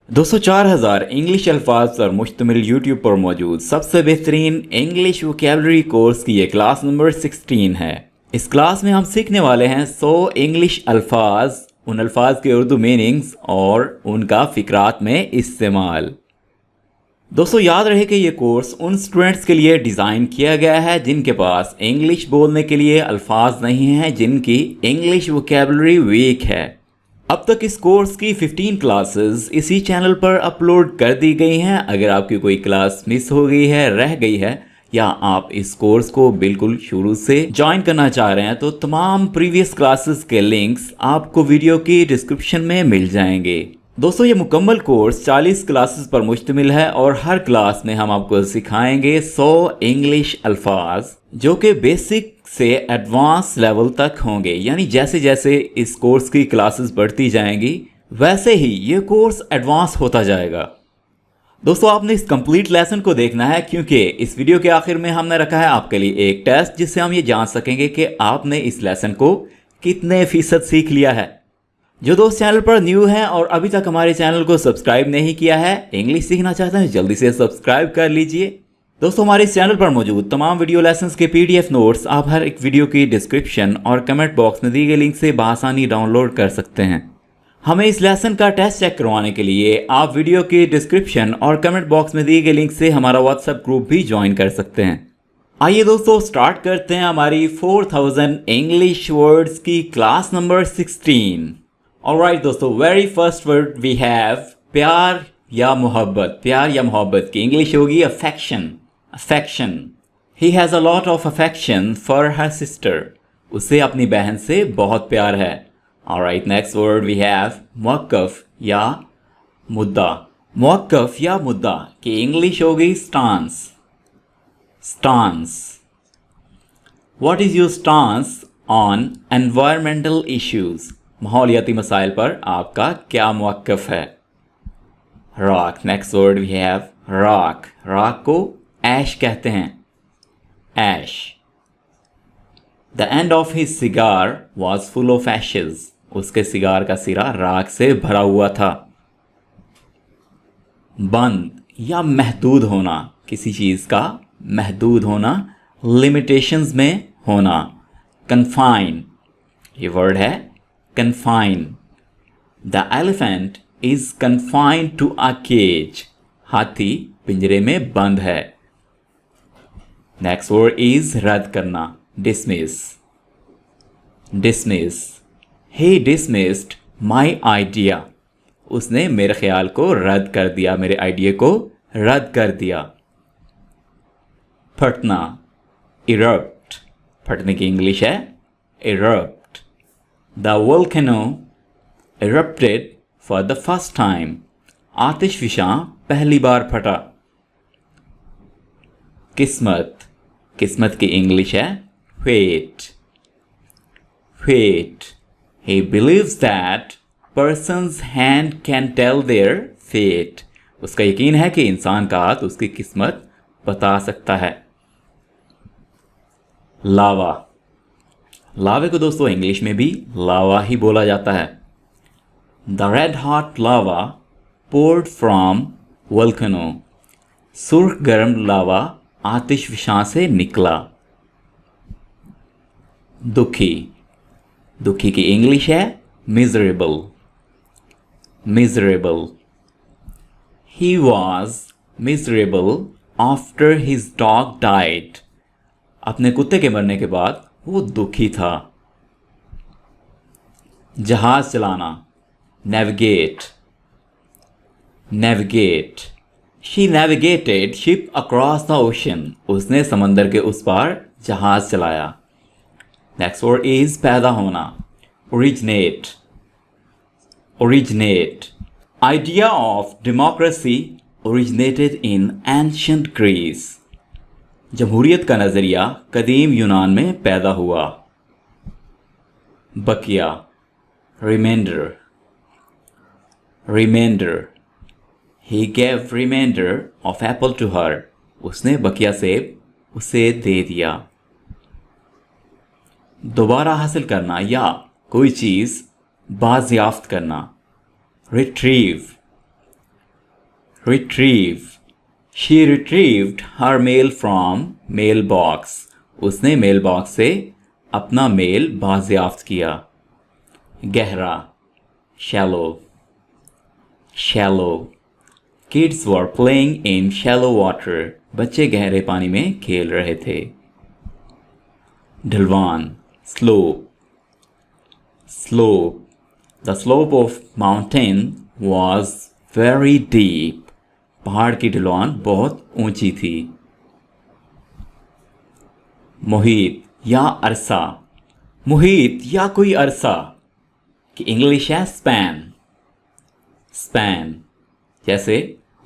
दोस्तों 4000 इंग्लिश अल्फाज पर मुश्तमिल यूट्यूब पर मौजूद सबसे बेहतरीन इंग्लिश वोकैबुलरी कोर्स की ये क्लास नंबर 16 है। इस क्लास में हम सीखने वाले हैं 100 इंग्लिश अल्फाज, उन अल्फाज के उर्दू मीनिंग्स और उनका फ़िक्रात में इस्तेमाल। दोस्तों याद रहे कि ये कोर्स उन स्टूडेंट्स के लिए डिज़ाइन किया गया है जिनके पास इंग्लिश बोलने के लिए अल्फाज नहीं हैं, जिनकी इंग्लिश वोकैबुलरी वीक है। अब तक इस कोर्स की 15 क्लासेस इसी चैनल पर अपलोड कर दी गई हैं। अगर आपकी कोई क्लास मिस हो गई है, रह गई है, या आप इस कोर्स को बिल्कुल शुरू से ज्वाइन करना चाह रहे हैं तो तमाम प्रीवियस क्लासेस के लिंक्स आपको वीडियो की डिस्क्रिप्शन में मिल जाएंगे। दोस्तों ये मुकम्मल कोर्स 40 क्लासेस पर मुश्तमिल है और हर क्लास में हम आपको सिखाएंगे 100 इंग्लिश अल्फाज जो कि बेसिक से एडवांस लेवल तक होंगे। यानी जैसे जैसे इस कोर्स की क्लासेस बढ़ती जाएंगी वैसे ही ये कोर्स एडवांस होता जाएगा। दोस्तों आपने इस कंप्लीट लेसन को देखना है क्योंकि इस वीडियो के आखिर में हमने रखा है आपके लिए एक टेस्ट जिससे हम ये जान सकेंगे कि आपने इस लेसन को कितने फीसद सीख लिया है। जो दोस्त चैनल पर न्यू हैं और अभी तक हमारे चैनल को सब्सक्राइब नहीं किया है, इंग्लिश सीखना चाहते हैं, जल्दी से सब्सक्राइब कर लीजिए। दोस्तों हमारे इस चैनल पर मौजूद तमाम वीडियो लेसन्स के PDF नोट्स आप हर एक वीडियो की डिस्क्रिप्शन और कमेंट बॉक्स में दी गई लिंक से बआसानी डाउनलोड कर सकते हैं। हमें इस लेसन का टेस्ट चेक करवाने के लिए आप वीडियो की डिस्क्रिप्शन और कमेंट बॉक्स में दी गई लिंक से हमारा व्हाट्सएप ग्रुप भी ज्वाइन कर सकते हैं। आइए दोस्तों स्टार्ट करते हैं हमारी 4000 इंग्लिश वर्ड्स की क्लास नंबर 16। ऑलराइट दोस्तों, very first word we have प्यार या मोहब्बत। प्यार या मोहब्बत की इंग्लिश होगी affection. Affection, he has a lot of affection for her sister. उसे अपनी बहन से बहुत प्यार है। Alright, next word we have मौक़िफ़ या मुद्दा। मौक़िफ़ या मुद्दा की इंग्लिश होगी stance. Stance, what is your stance on environmental issues. माहौलियाती मसाइल पर आपका क्या मौक़िफ़ है। Rock, next word we have rock. Rock को ऐश कहते हैं। Ash, the end of his cigar was full of ashes. उसके सिगार का सिरा राख से भरा हुआ था। बंद या महदूद होना, किसी चीज़ का महदूद होना, लिमिटेशंस में होना। कन्फाइन, ये वर्ड है confine. The elephant is confined to a cage. हाथी पिंजरे में बंद है। Next word is रद्द करना। Dismiss. Dismiss. He dismissed my idea. उसने मेरे ख्याल को रद्द कर दिया, मेरे आइडिया को रद्द कर दिया। फटना, erupt. फटने की इंग्लिश है erupt. The volcano erupted for the first time. आतिशफिशां पहली बार फटा। किस्मत, किस्मत की इंग्लिश है fate. Fate, he believes that person's hand can tell their fate. उसका यकीन है कि इंसान का हाथ उसकी किस्मत बता सकता है। लावा, लावे को दोस्तों इंग्लिश में भी लावा ही बोला जाता है। The red hot lava poured from volcano. सुर्ख गर्म लावा आतिशफिशां से निकला। दुखी, दुखी की इंग्लिश है miserable. Miserable, he was miserable after his dog died. अपने कुत्ते के मरने के बाद वो दुखी था। जहाज चलाना, navigate. Navigate, she navigated ship across the ocean. उसने समंदर के उस पार जहाज चलाया। नेक्स्ट वर्ड इज पैदा होना। Originate. Originate, idea of democracy originated in ancient Greece. जमहूरियत का नज़रिया कदीम यूनान में पैदा हुआ। बकिया, reminder. Reminder, he gave reminder of apple to her. उसने बकिया सेब उसे दे दिया। दोबारा हासिल करना या कोई चीज़ बाज़याफ्त करना। Retrieve, retrieve. She retrieved her mail from mailbox. उसने मेल बॉक्स से अपना मेल बाजियाफ्त किया. गहरा, shallow. Shallow. Kids were playing in shallow water. बच्चे गहरे पानी में खेल रहे थे. ढलवान, slope. Slope. The slope of mountain was very deep. पहाड़ की ढलान बहुत ऊंची थी. मुहित या अरसा. मुहित या कोई अरसा कि इंग्लिश है स्पैन. स्पैन जैसे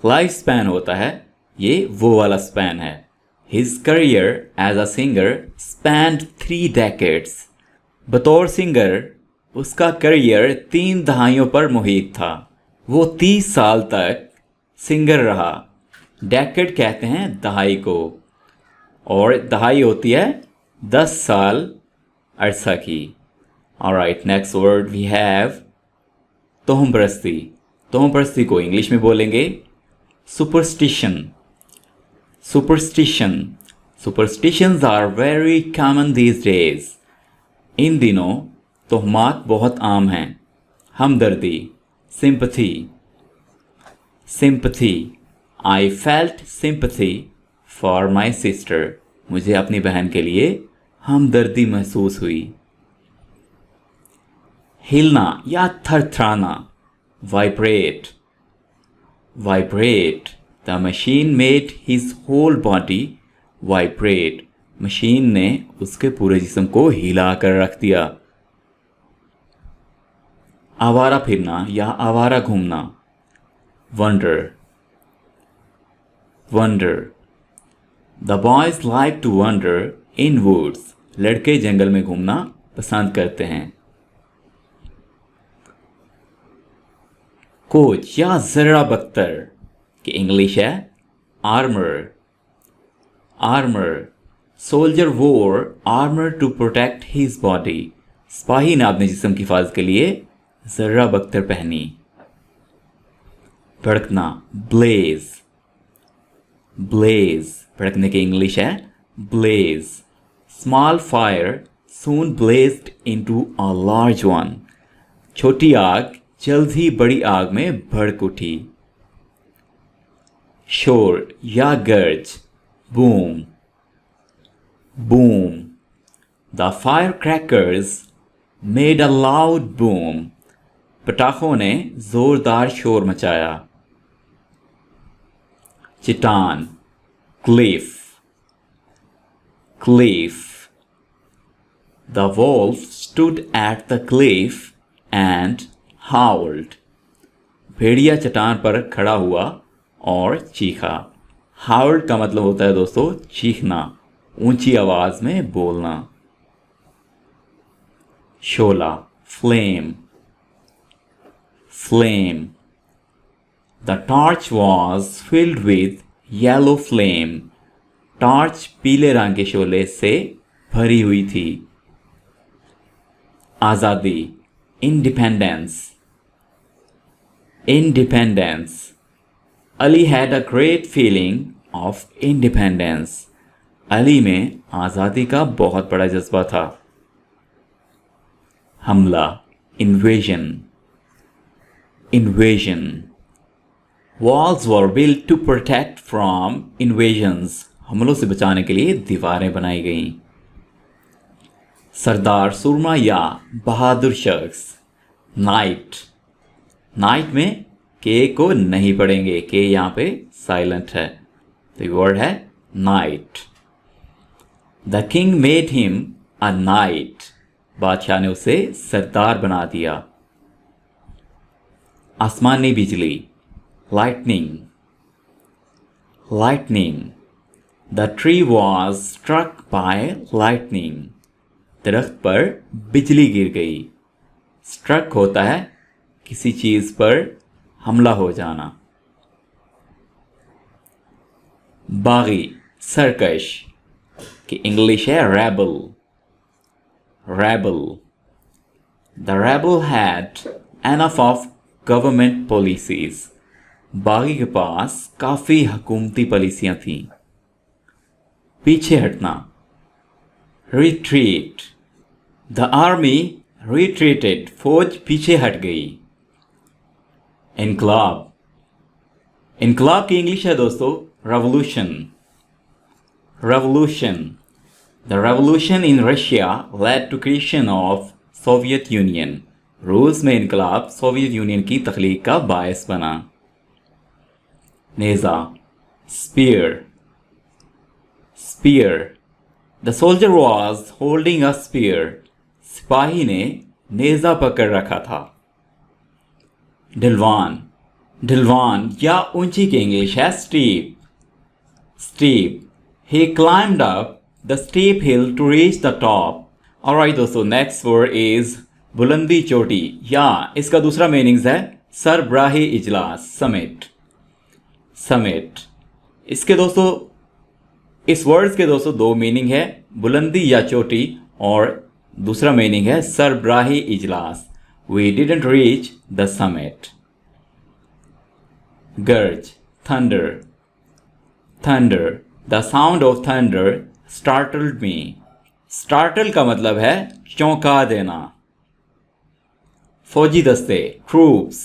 लाइफ स्पैन होता है, ये वो वाला स्पैन है. His career as a singer spanned 3 decades. बतौर सिंगर उसका करियर 3 दहाइयों पर मुहित था. वो 30 साल तक सिंगर रहा. डेकेड कहते हैं दहाई को, और दहाई होती है 10 साल अरसा की. Alright, next word we have तोहम परस्ती. तोहम परस्ती को इंग्लिश में बोलेंगे superstition. Superstition. Superstitions are very common these days. इन दिनों तोहमात बहुत आम हैं. हमदर्दी, sympathy. Sympathy. I felt sympathy for my sister. मुझे अपनी बहन के लिए हमदर्दी महसूस हुई. हिलना या थरथराना. Vibrate. Vibrate. The machine made his whole body vibrate. Machine ने उसके पूरे जिस्म को हिला कर रख दिया. आवारा फिरना या आवारा घूमना. Wonder. Wonder. The boys like to wander in woods. लड़के जंगल में घूमना पसंद करते हैं. कोच या जर्रा बख्तर कि इंग्लिश है armor. Armor. Soldier wore armor to protect his body. सिपाही ने अपने जिस्म की हिफाजत के लिए जर्रा बख्तर पहनी. भड़कना, blaze. Blaze. भड़कने की इंग्लिश है blaze. Small fire soon blazed into a large one. छोटी आग जल्द ही बड़ी आग में भड़क उठी. शोर या गर्ज. Boom. Boom. The firecrackers made a loud boom. पटाखों ने जोरदार शोर मचाया. चट्टान, cliff. Cliff. The wolf stood at the cliff and howled. भेड़िया चट्टान पर खड़ा हुआ और चीखा. howled का मतलब होता है दोस्तों चीखना, ऊंची आवाज में बोलना. शोला, flame. Flame. The torch was filled with yellow flame. Torch पीले रंग के शोले से भरी हुई थी. आज़ादी, independence. Independence. Ali had a great feeling of independence. Ali में आज़ादी का बहुत बड़ा जज्बा था. हमला, invasion. Invasion. Walls were built to protect from invasions. हमलों से बचाने के लिए दीवारें बनाई गईं. सरदार सुरमा या बहादुर शख्स. नाइट. नाइट में के को नहीं पढ़ेंगे, के यहाँ पे साइलेंट है, तो वर्ड है night. The king made him a night. बादशाह ने उसे सरदार बना दिया. आसमानी बिजली. Lightning. Lightning. The tree was struck by lightning. दरख्त पर बिजली गिर गई. Struck होता है किसी चीज पर हमला हो जाना. बागी, सरकश कि इंग्लिश है rebel. Rebel. The rebel had enough of government policies. बागी के पास काफी हुकूमती पॉलिसियां थीं। पीछे हटना, रिट्रीट, द आर्मी रिट्रीटेड, फौज पीछे हट गई। इनकलाब, इनकलाब की इंग्लिश है दोस्तों revolution. Revolution, the revolution in Russia led to creation of Soviet Union, रूस में इनकलाब सोवियत यूनियन की तख्लीक का बायस बना। नेज़ा, spear, spear, the soldier was holding a spear, सिपाही ने नेज़ा पकड़ रखा था। ढलवान, ढलवान या ऊंची की इंग्लिश है steep. Steep, he climbed up the steep hill to reach the top. Alright दोस्तों, नेक्स्ट वर्ड इज बुलंदी चोटी, या इसका दूसरा मीनिंग्स है सरबराही इजलास, समिट। समिट, इसके दोस्तों, इस वर्ड्स के दोस्तों दो मीनिंग है, बुलंदी या चोटी, और दूसरा मीनिंग है सरबराही इजलास। We didn't reach the summit. Gurge, thunder. Thunder, the sound of thunder startled me. Startle का मतलब है चौंका देना। फौजी दस्ते, troops.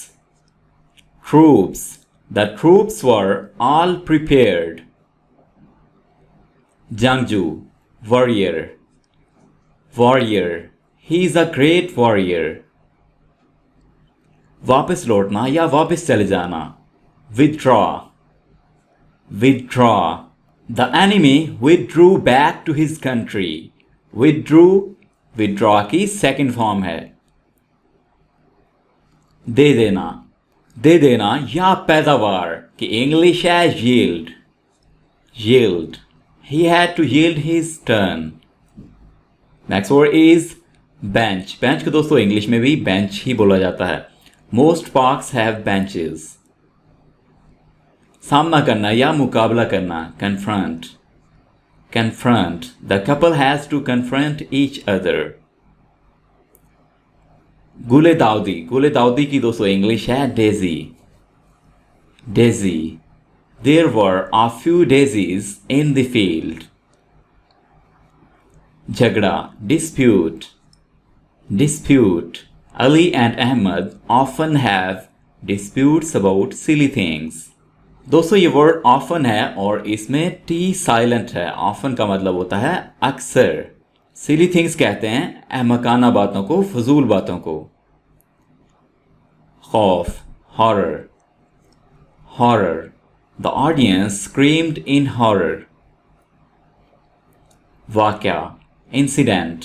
Troops, the troops were all prepared. जंगजू, warrior. Warrior, he is a great warrior. वापस लौटना या वापस चले जाना, withdraw. Withdraw, the enemy withdrew back to his country. Withdrew, withdraw की सेकंड फॉर्म है। दे देना, दे देना या पैदावार की इंग्लिश है yield. Yield, he had to yield his turn. Next word is bench. Bench को दोस्तों इंग्लिश में भी बेंच ही बोला जाता है। Most parks have benches. सामना करना या मुकाबला करना, confront. Confront, the couple has to confront each other. गुले दाऊदी, गुले दाऊदी की दोस्तों इंग्लिश है Daisy. Daisy, there were a few daisies in the field. झगड़ा, dispute. Dispute, Ali and Ahmed often have disputes about silly things. दोस्तों ये word often है और इसमें टी साइलेंट है। ऑफन का मतलब होता है अक्सर। सिली थिंग्स कहते हैं अहमकाना बातों को, फजूल बातों को। खौफ, horror. Horror, the audience screamed in horror. वाकया, incident.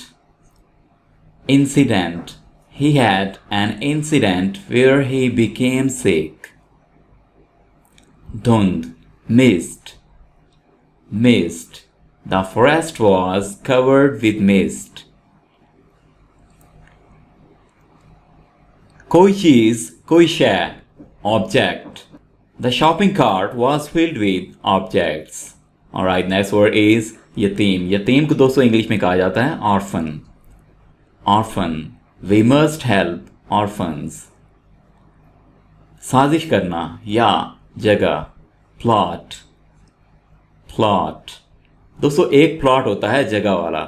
Incident, he had an incident where he became sick. Dhund, mist. Mist, the forest was covered with mist. कोई चीज, कोई शय, object. The shopping cart was filled with objects. Alright, next word is यतीम। यतीम को दोस्तों English में कहा जाता है orphan. Orphan, we must help orphans. साजिश करना या जगह, plot. Plot, दोस्तों एक प्लॉट होता है जगह वाला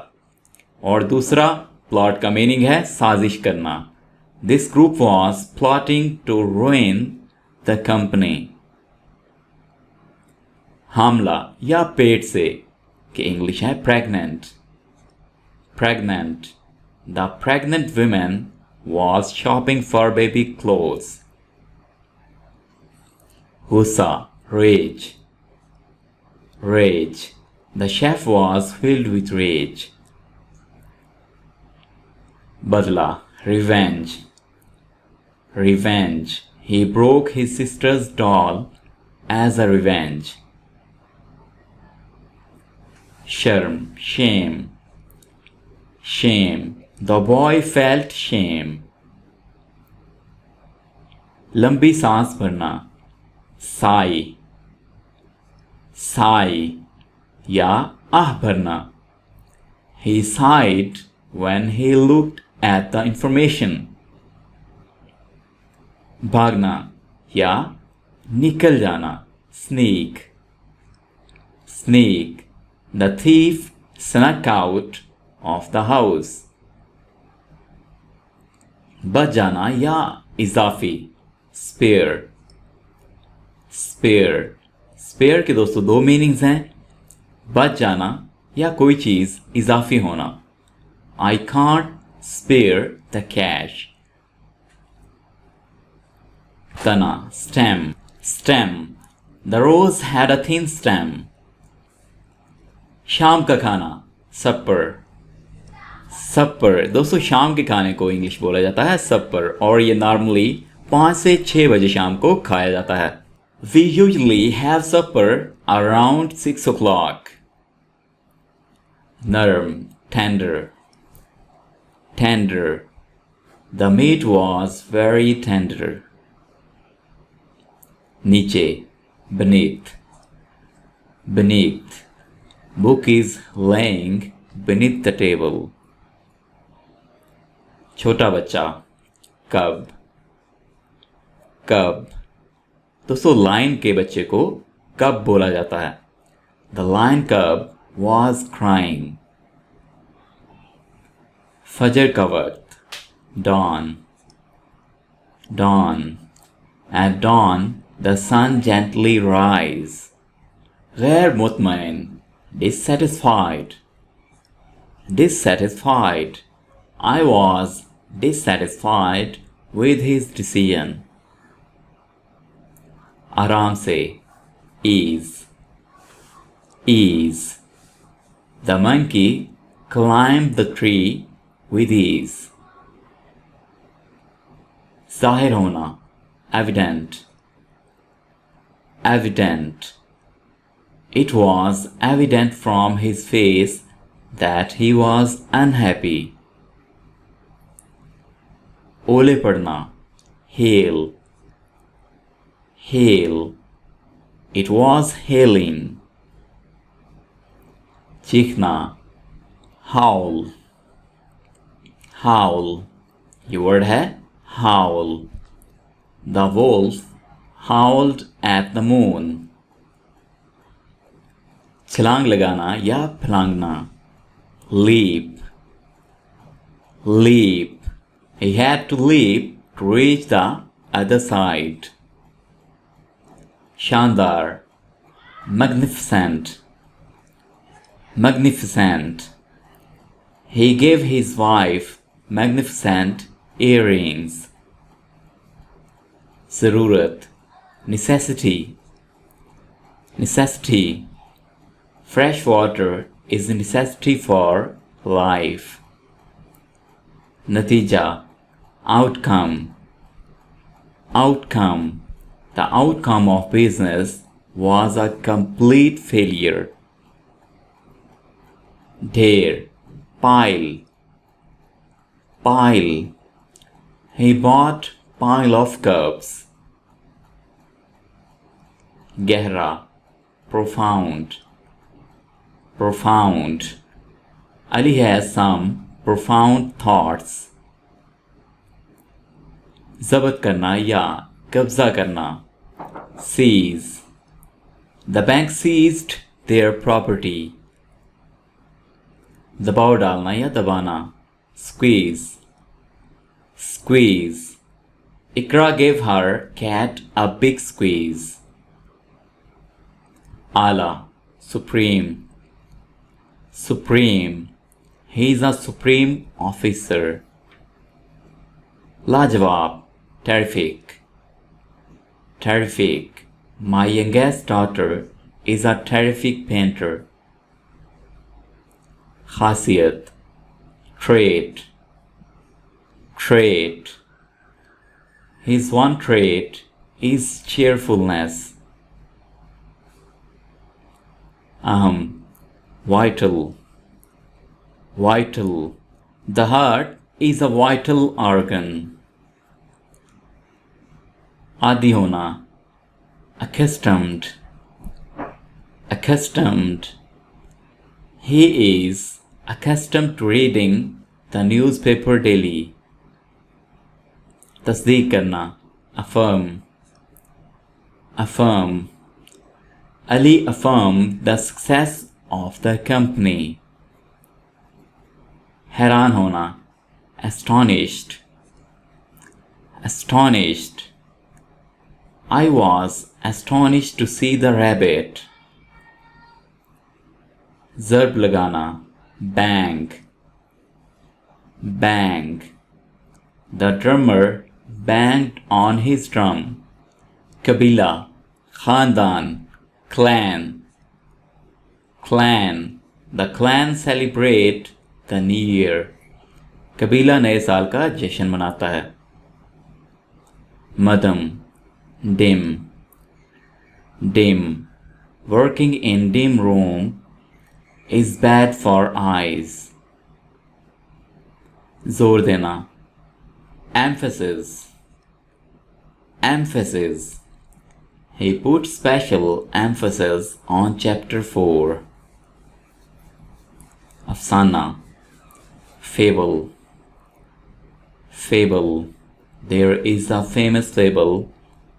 और दूसरा प्लॉट का मीनिंग है साजिश करना। This group was plotting to ruin the company. हामला या पेट से कि इंग्लिश है pregnant. Pregnant, the pregnant woman was shopping for baby clothes. Gussa, rage. Rage, the chef was filled with rage. Badla, revenge. Revenge, he broke his sister's doll as a revenge. Sharm, shame. Shame, the boy felt shame. लंबी सांस भरना, sigh. Sigh या आह भरना. He sighed when he looked at the information. भागना या निकल जाना, sneak, sneak. The thief snuck out of the house. बच जाना या इजाफी, spare, spare. spare के दोस्तों दो मीनिंग्स हैं, बच जाना या कोई चीज़ इजाफी होना. I can't spare the cash. तना, stem, stem. The rose had a thin stem. शाम का खाना, supper, supper. दोस्तों शाम के खाने को इंग्लिश बोला जाता है supper, और ये नॉर्मली 5 से 6 बजे शाम को खाया जाता है. We usually have supper around 6 o'clock. नरम, tender, tender. The meat was very tender. नीचे, beneath, beneath. Book is laying beneath the table. छोटा बच्चा, cub, cub. दोस्तों लाइन के बच्चे को कब बोला जाता है. The lion cub was crying. फजर का वक्त, dawn, dawn. At dawn the sun gently rise. गैर मुतमईन, dissatisfied, dissatisfied. I was dissatisfied with his decision. आराम से, ease, ease. The monkey climbed the tree with ease. जाहिर होना, evident, evident. It was evident from his face that he was unhappy. ओले पड़ना, hail, hail. It was hailing. चीखना, howl, howl. ये word है howl. The wolf howled at the moon. छलांग लगाना या फलांगना, leap, leap. He had to leap to reach the other side. शानदार, magnificent, magnificent. He gave his wife magnificent earrings. ज़रूरत, necessity, necessity. Fresh water is a necessity for life. नतीजा, outcome, outcome. The outcome of business was a complete failure. ढेर, pile, pile. He bought pile of cups. गहरा, profound, profound. Ali has some profound thoughts. ज़ब्त करना या कब्जा करना, seize. The bank seized their property. दबाव डालना या दबाना, squeeze, squeeze. Ikra gave her cat a big squeeze. Ala, supreme, supreme. He is a supreme officer. लाजवाब, terrific, terrific. My youngest daughter is a terrific painter. खासियत, trait, trait. His one trait is cheerfulness. Aham, vital, vital. The heart is a vital organ. आदी होना, accustomed, accustomed. He is accustomed to reading the newspaper daily. तस्दीक करना, affirm, affirm. Ali affirmed the success of the company. हैरान होना, astonished. Astonished. I was astonished to see the rabbit. ज़र्ब लगाना, bang. Bang. The drummer banged on his drum. कबीला, खानदान, clan. Clan. The clan celebrate the new year. कबीला नए साल का जश्न मनाता है. मदम, dim. Dim. Working in dim room is bad for eyes. जोर देना, emphasis. Emphasis. He put special emphasis on chapter 4. अफसाना, fable. Fable. There is a famous fable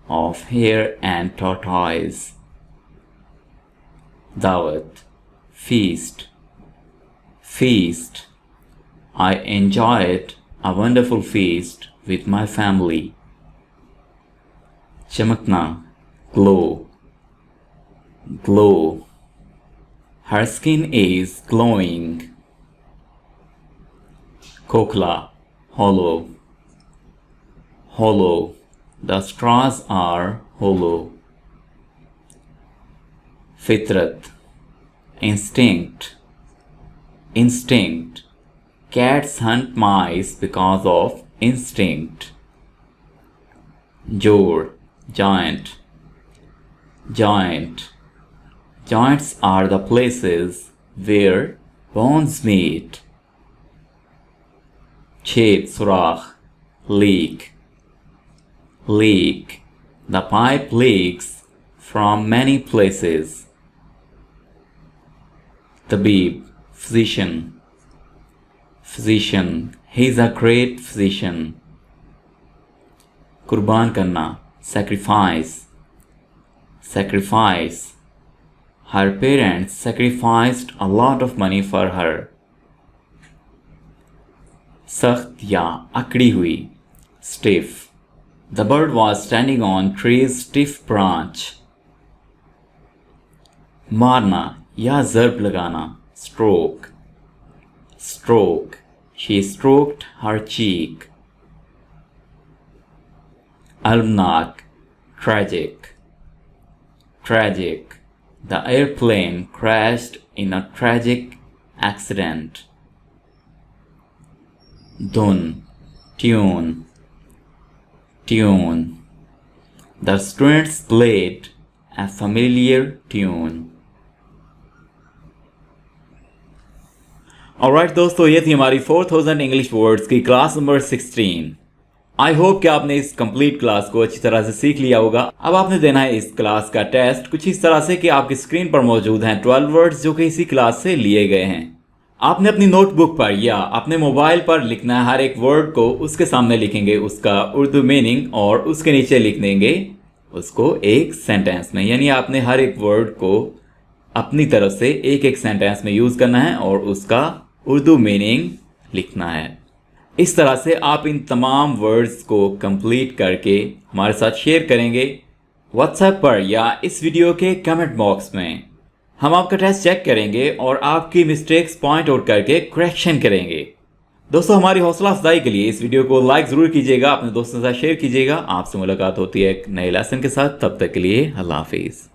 of hare and tortoise. दावत, feast. Feast. I enjoyed a wonderful feast with my family. चमकना, glow. Glow. Her skin is glowing. खोखला, hollow. Hollow. The straws are hollow. फितरत, instinct. Instinct. Cats hunt mice because of instinct. जोड़, joint. Joint. Joints are the places where bones meet. छेद, सुराख, leak. Leak. The pipe leaks from many places. Tabib, physician. Physician. He is a great physician. कुर्बान करना, sacrifice. Sacrifice. Her parents sacrificed a lot of money for her. सख्त या अकड़ी हुई, stiff. The bird was standing on tree's stiff branch. मारना या ज़र्ब लगाना, stroke. Stroke. She stroked her cheek. Almanac, tragic. Tragic. The airplane crashed in a tragic accident. Dhun, tune. Tune. The students played a familiar tune. Alright दोस्तों, ये थी हमारी 4000 English words की class number 16. I hope कि आपने इस complete class को अच्छी तरह से सीख लिया होगा. अब आपने देना है इस क्लास का टेस्ट कुछ इस तरह से कि आपकी स्क्रीन पर मौजूद हैं 12 वर्ड्स जो कि इसी क्लास से लिए गए हैं. आपने अपनी नोटबुक पर या अपने मोबाइल पर लिखना है. हर एक वर्ड को उसके सामने लिखेंगे उसका उर्दू मीनिंग और उसके नीचे लिख देंगे उसको एक सेंटेंस में. यानी आपने हर एक वर्ड को अपनी तरफ से एक एक सेंटेंस में यूज़ करना है और उसका उर्दू मीनिंग लिखना है. इस तरह से आप इन तमाम वर्ड्स को कंप्लीट करके हमारे साथ शेयर करेंगे व्हाट्सएप पर या इस वीडियो के कमेंट बॉक्स में. हम आपका टेस्ट चेक करेंगे और आपकी मिस्टेक्स पॉइंट आउट करके करेक्शन करेंगे. दोस्तों, हमारी हौसला अफजाई के लिए इस वीडियो को लाइक ज़रूर कीजिएगा, अपने दोस्तों के साथ शेयर कीजिएगा. आपसे मुलाकात होती है एक नए लेसन के साथ. तब तक के लिए अल्लाह हाफिज़.